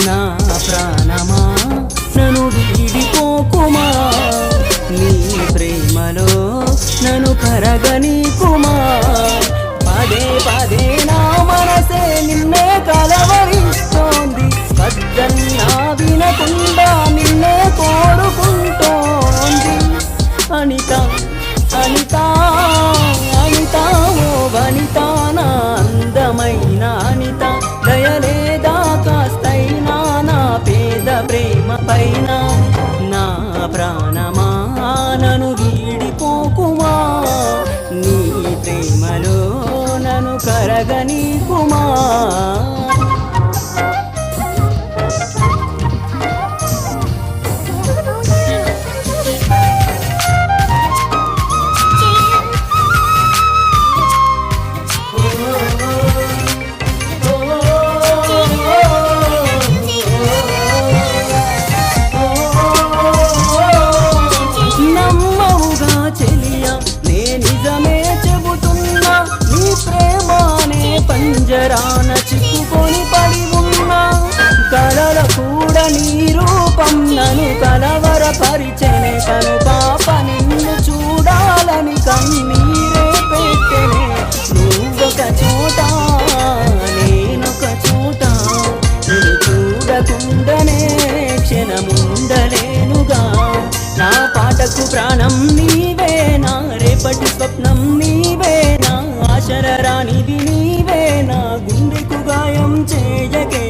నా ప్రాణమా నన్ను వీడిపోకుమా, నీ ప్రేమలో నన్ను కరగనీకుమా. పదే పదే నా మనసే నిన్నే కలవరిస్తోంది, వద్దన్నా వినకుండా నిన్నే కోరుకుంటోంది. అనిత అనిత అనిత ఓ వనిత, నా అందమైన అనిత, దయలేదా కాస్తైనా నా పేద ప్రేమ పైన. నా ప్రాణమా నన్ను వీడిపోకుమా, నీ ప్రేమలో నన్ను కరగనీకుమా. పంజరాన చిక్కుకొని పడి ఉన్నా, కలల కూడా నీ రూపం నన్ను కలవరపరిచెనే. కను పాప నిన్ను చూడాలని కన్నీరే పెట్టెనే. నువ్వొక చోట నేనొక చోట, నిన్ను చూడకుండానే క్షణముండలేనుగా. నా పాటకు ప్రాణం నీవే, నా రేపటి స్వప్నం నీవే, నా ఆశర రానిది నీవే, నా గుండెకు గాయం చేయకే.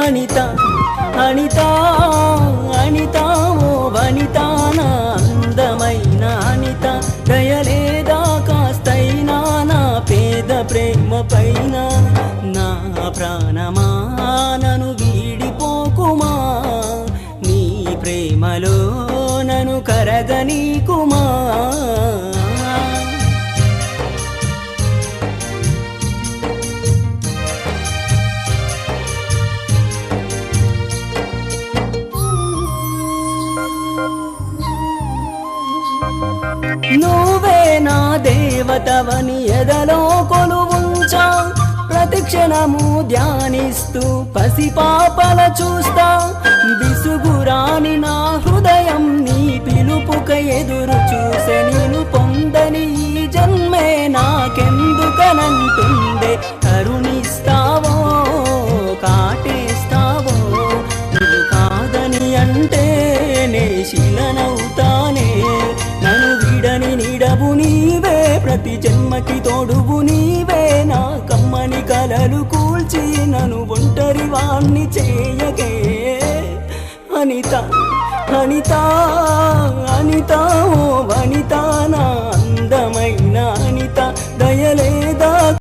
అనిత అనిత అనిత ఓ వనిత, నా అందమైన అనిత, దయలేదా కాస్తైనా నా పేద ప్రేమ పైన. నా ప్రాణమా నన్ను వీడిపోకుమా, నీ ప్రేమలో నన్ను కరగనీకుమా. నువ్వే నా దేవతవని ఎదలో కొలువుంచా, ప్రతిక్షణము ధ్యానిస్తూ పసిపాపల చూస్తా. విసుగురాని నా హృదయం నీ పిలుపుక ఎదురు చూసే, నేను పొందని ఈ జన్మే నాకెందుకనంటుందే. కరుణిస్తావో కాటేస్తావో, నువ్వు కాదని అంటే నే శిలనవుతానే. నన్ను విడని నీడవు నీవే, ప్రతి జన్మకి తోడువు నీవే, నా కమ్మని కలలు కూల్చి నన్ను ఒంటరి వాణ్ణి చేయకే. అనిత అనిత అనిత ఓ వనిత, నా